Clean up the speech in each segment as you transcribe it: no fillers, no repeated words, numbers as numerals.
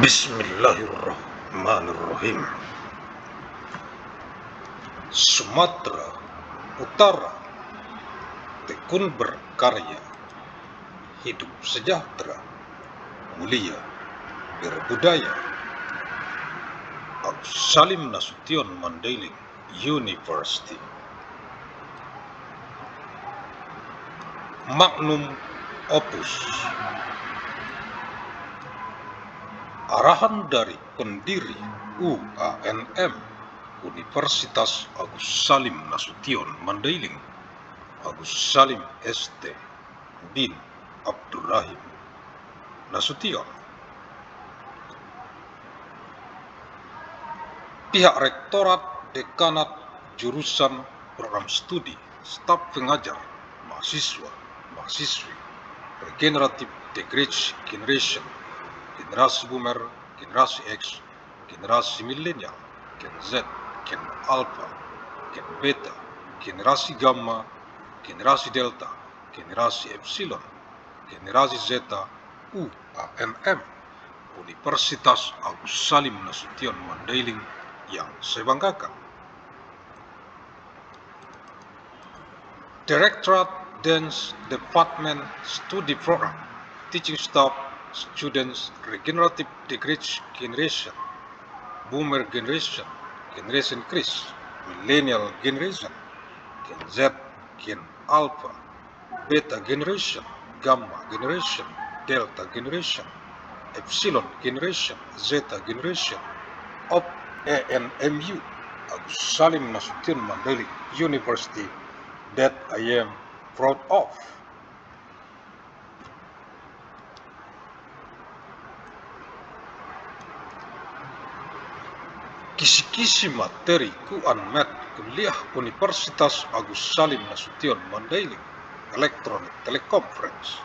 Bismillahirrahmanirrahim. Sumatera Utara tekun berkarya, hidup sejahtera, mulia, berbudaya. Agus Salim Nasution Mandailing University. Magnum Opus. Arahan dari pendiri UANM Universitas Agus Salim Nasution Mandailing, Agus Salim ST bin Abdurrahim Nasution. Pihak Rektorat, Dekanat, Jurusan, Program Studi, Staf Pengajar, Mahasiswa, Mahasiswi, Regenerative Generation, Generasi Boomer, Generasi X, Generasi Milenial, Gen Z, Gen Alpha, Gen Beta, Generasi Gamma, Generasi Delta, Generasi Epsilon, Generasi Zeta, UANM, Universitas Agus Salim Nasution Mandailing yang saya banggakan. Directorate, Dance Department, Studi Program, Teaching Staff, Students, Regenerative Generation, Boomer Generation, Generation Chris, Millennial Generation, Gen Z, Gen Alpha, Beta Generation, Gamma Generation, Delta Generation, Epsilon Generation, Zeta Generation of ANMU, Agus Salim Nasution Mandailing University, that I am proud of. Kisi-kisi materi Kuanmed Kuliah Universitas Agus Salim Nasution Mandailing Electronic Teleconference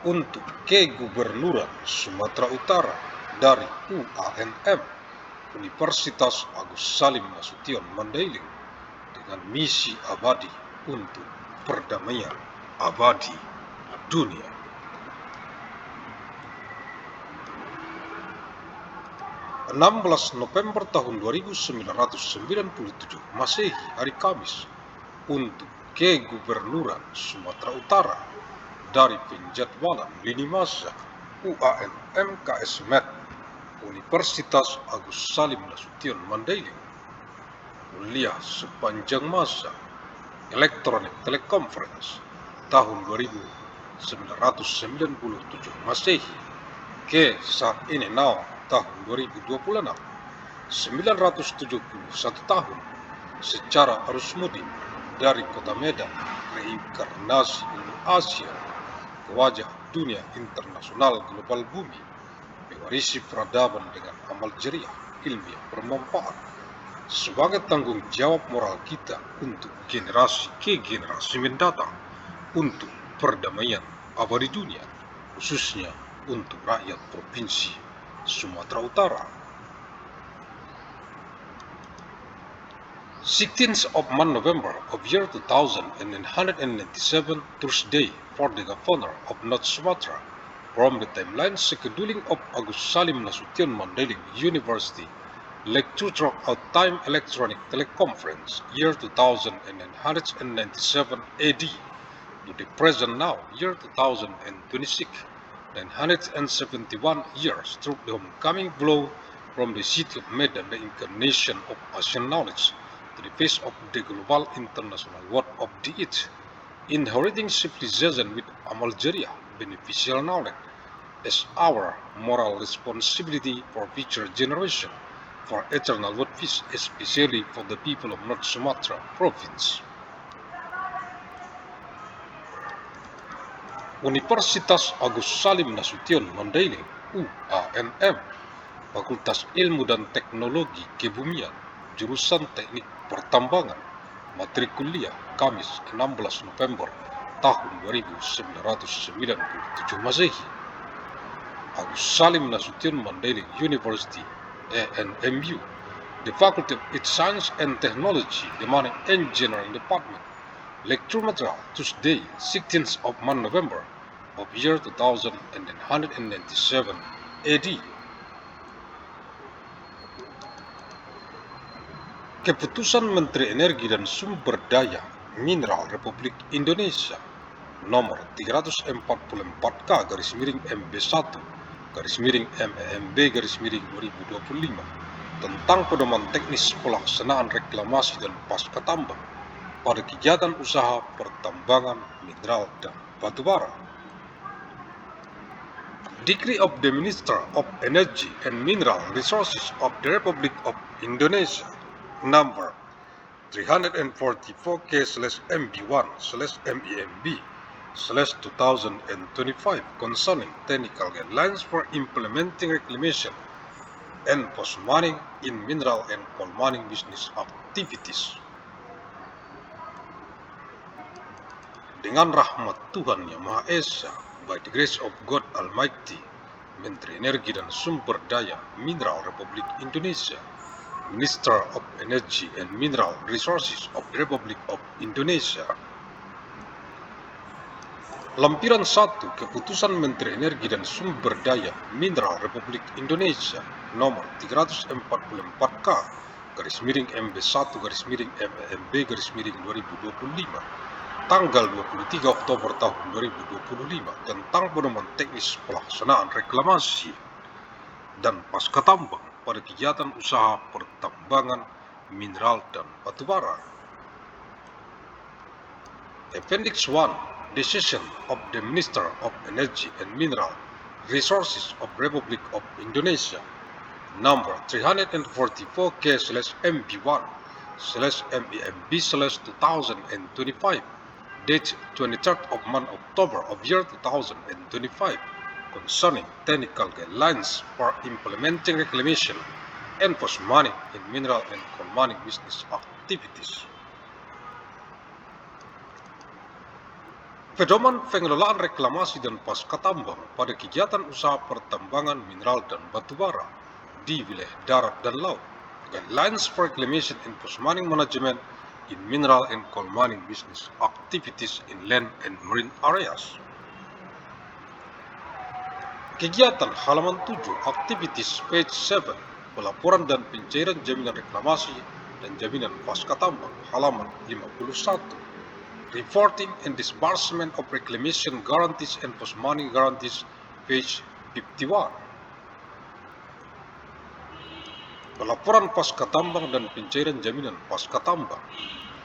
untuk Kegubernuran Sumatera Utara dari UANM Universitas Agus Salim Nasution Mandailing dengan misi abadi untuk perdamaian abadi dunia. November tahun 1997 Masehi, hari Kamis, untuk Kegubernuran Sumatera Utara dari penjadwalan lini masa UANM KS Med Universitas Agus Salim Nasution Mandailing kuliah sepanjang masa Electronic Teleconference tahun 1997 Masehi ke saat ini tahun 2026, 971 tahun secara arus mudik dari kota Medan, reinkarnasi ilmu Asia ke wajah dunia internasional global bumi, mewarisi peradaban dengan amal jariah ilmiah bermanfaat sebagai tanggung jawab moral kita untuk generasi ke generasi mendatang, untuk perdamaian abadi dunia, khususnya untuk rakyat Provinsi Sumatera Utara. 16th of November of year 2197, Thursday, for the Governor of North Sumatra, from the timeline scheduling of Agus Salim Nasution Mandailing University, lecture throughout time electronic teleconference, year 2997 AD, to the present now, year 2026, 971 years through the homecoming blow from the city of Medan, the incarnation of Asian knowledge, to the face of the global international world of the it, inheriting civilization with amal jariah, beneficial knowledge, as our moral responsibility for future generation, for eternal world peace, especially for the people of North Sumatra Province. Universitas Agus Salim Nasution Mandailing UANM, Fakultas Ilmu dan Teknologi Kebumian, Jurusan Teknik Pertambangan, matrikuliah Kamis 16 November tahun 1997 Masehi. Agus Salim Nasution Mandailing University ANMU, the Faculty of Science and Technology, the Mining Engineering Department. Lecture material Tuesday, 16th of November of year 2197 AD. Keputusan Menteri Energi dan Sumber Daya Mineral Republik Indonesia nomor 344-MB1-MEMB-2025 tentang pedoman teknis pelaksanaan reklamasi dan pasca tambang pada kegiatan usaha pertambangan mineral dan batubara. Decree of the Minister of Energy and Mineral Resources of the Republic of Indonesia number 344-KSLS-MB1/MEMB/2025 concerning technical guidelines for implementing reclamation and post-mining in mineral and coal mining business activities. Dengan rahmat Tuhan Yang Maha Esa, by the grace of God Almighty, Menteri Energi dan Sumber Daya Mineral Republik Indonesia, Minister of Energy and Mineral Resources of the Republic of Indonesia. Lampiran 1 Keputusan Menteri Energi dan Sumber Daya Mineral Republik Indonesia nomor 344-MB1/MEMB/2025 tanggal 23 Oktober tahun 2025 tentang pedoman teknis pelaksanaan reklamasi dan pasca tambang pada kegiatan usaha pertambangan mineral dan batubara. Appendix 1 Decision of the Minister of Energy and Mineral Resources of the Republic of Indonesia number 344-KSLS-MB1/MEMB/2025 date 23rd of month October of year 2025 concerning technical guidelines for implementing reclamation and post-mining in mineral and coal mining business activities. Pedoman pengelolaan reklamasi dan pasca tambang pada kegiatan usaha pertambangan mineral dan batubara di wilayah darat dan laut. Guidelines for reclamation and post-mining management in mineral and coal mining business activities in land and marine areas. Kegiatan halaman 7, Activities page 7, pelaporan dan pencairan jaminan reklamasi dan jaminan pasca tambang, halaman 51. Reporting and disbursement of reclamation guarantees and post-mining guarantees, page 51. Pelaporan pasca tambang dan pencairan jaminan pasca tambang.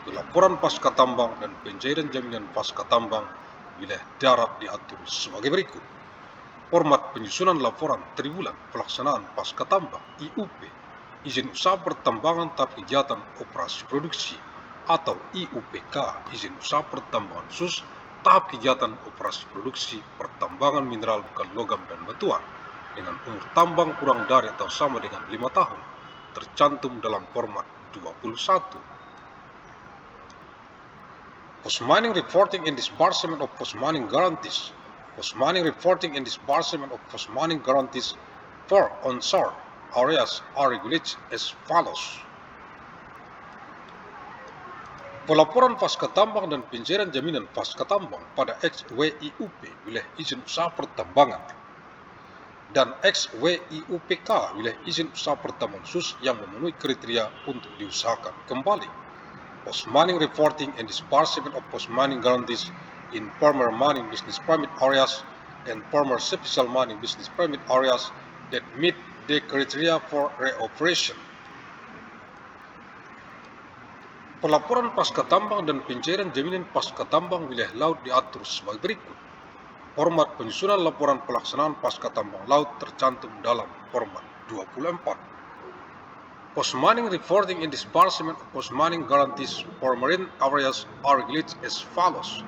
Pelaporan pasca tambang dan pencairan jaminan pasca tambang wilayah darat diatur sebagai berikut. Format penyusunan laporan triwulan pelaksanaan pasca tambang IUP, izin usaha pertambangan tahap kegiatan operasi produksi, atau IUPK, izin usaha pertambangan khusus tahap kegiatan operasi produksi pertambangan mineral bukan logam dan batuan dengan umur tambang kurang dari atau sama dengan 5 tahun, tercantum dalam format 21. Post-mining reporting and disbursement of post-mining guarantees. Post-mining reporting and disbursement of post-mining guarantees for onshore areas are regulated as follows. Pelaporan pasca tambang dan pencairan jaminan pasca tambang pada XWIUP wilayah izin usaha pertambangan dan XWIUPK wilayah izin usaha pertambangan khusus yang memenuhi kriteria untuk diusahakan kembali. Post-mining reporting and disbursement of post-mining guarantees in former mining business permit areas and former special mining business permit areas that meet the criteria for reoperation. Pelaporan pasca tambang dan pencairan jaminan pasca tambang wilayah laut diatur sebagai berikut. Format penyusunan laporan pelaksanaan pasca tambang laut tercantum dalam format 24. Post-mining reporting and disbursement of post-mining guarantees for marine areas are regulated as follows.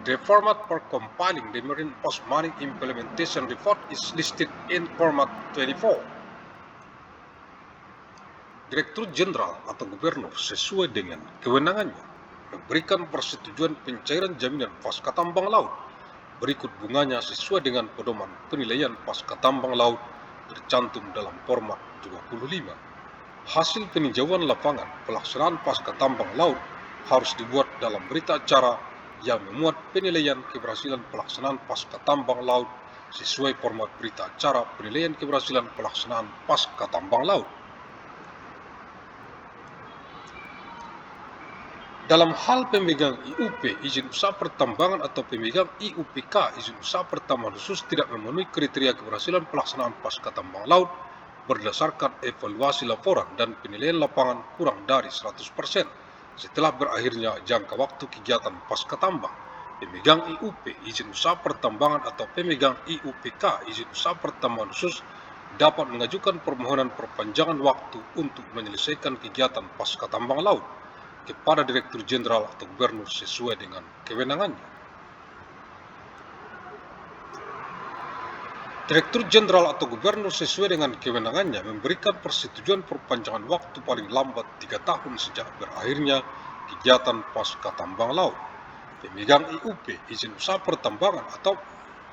The format for compiling the marine post-mining implementation report is listed in format 24. Direktur Jenderal atau Gubernur sesuai dengan kewenangannya memberikan persetujuan pencairan jaminan pasca tambang laut berikut bunganya sesuai dengan pedoman penilaian pasca tambang laut tercantum dalam format 25. Hasil peninjauan lapangan pelaksanaan pasca tambang laut harus dibuat dalam berita acara yang memuat penilaian keberhasilan pelaksanaan pasca tambang laut sesuai format berita acara penilaian keberhasilan pelaksanaan pasca tambang laut. Dalam hal pemegang IUP izin usaha pertambangan atau pemegang IUPK izin usaha pertambangan khusus tidak memenuhi kriteria keberhasilan pelaksanaan pasca tambang laut berdasarkan evaluasi laporan dan penilaian lapangan kurang dari 100% setelah berakhirnya jangka waktu kegiatan pasca tambang. Pemegang IUP izin usaha pertambangan atau pemegang IUPK izin usaha pertambangan khusus dapat mengajukan permohonan perpanjangan waktu untuk menyelesaikan kegiatan pasca tambang laut kepada Direktur Jenderal atau Gubernur sesuai dengan kewenangannya. Direktur Jenderal atau Gubernur sesuai dengan kewenangannya memberikan persetujuan perpanjangan waktu paling lambat 3 tahun sejak berakhirnya kegiatan pasca tambang laut. Pemegang IUP izin usaha pertambangan atau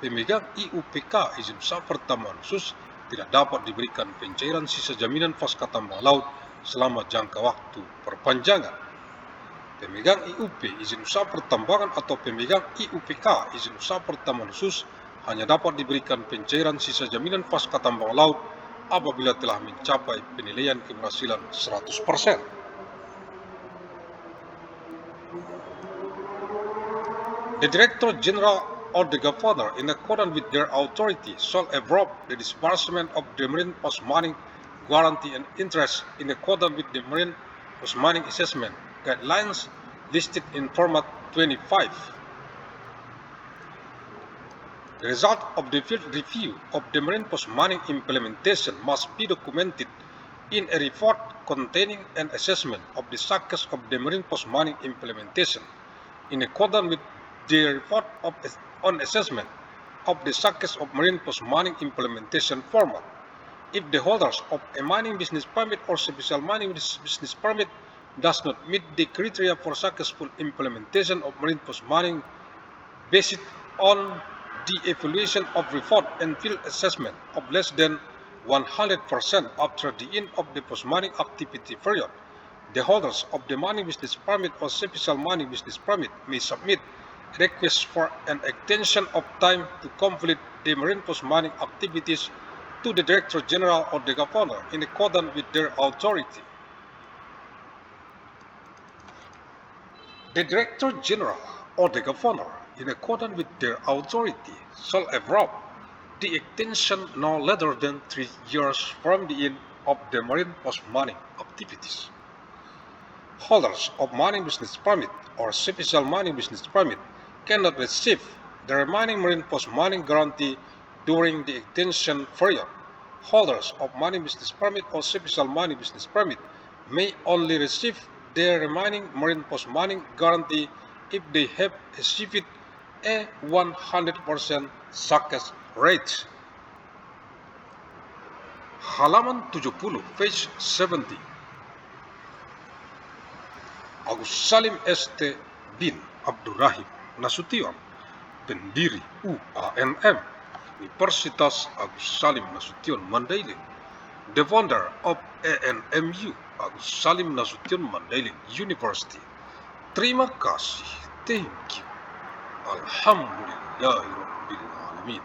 pemegang IUPK izin usaha pertambangan khusus tidak dapat diberikan pencairan sisa jaminan pasca tambang laut selama jangka waktu perpanjangan. Pemegang IUP izin usaha pertambangan atau pemegang IUPK izin usaha pertambangan khusus hanya dapat diberikan pencairan sisa jaminan pasca tambang laut apabila telah mencapai penilaian keberhasilan 100%. The Director General or the Governor, in accordance with their authority, shall approve the disbursement of the marine post-mining guarantee and interest in accordance with the marine post-mining assessment guidelines listed in format 25. The result of the field review of the marine post-mining implementation must be documented in a report containing an assessment of the success of the marine post-mining implementation in accordance with the report on assessment of the success of marine post-mining implementation format. If the holders of a mining business permit or special mining business permit does not meet the criteria for successful implementation of marine post-mining based on the evaluation of report and field assessment of less than 100% after the end of the post-mining activity period, the holders of the mining business permit or special mining business permit may submit requests for an extension of time to complete the marine post-mining activities to the Director General or the Governor in accordance with their authority. The Director General or the Governor, in accordance with their authority, shall approve the extension no later than 3 years from the end of the marine post-mining activities. Holders of mining business permit or special mining business permit cannot receive the remaining marine post-mining guarantee during the extension period. Holders of mining business permit or special mining business permit may only receive their remaining marine post-mining guarantee if they have achieved a 100% success rate. Halaman 70, page 70. Agus Salim St. bin Abdurrahim Nasution, pendiri UANM, Universitas Agus Salim Nasution Mandailing, the founder of ANMU, Agus Salim Nasution Mandailing University. Terima kasih. Thank you. Alhamdulillahirabbil alamin.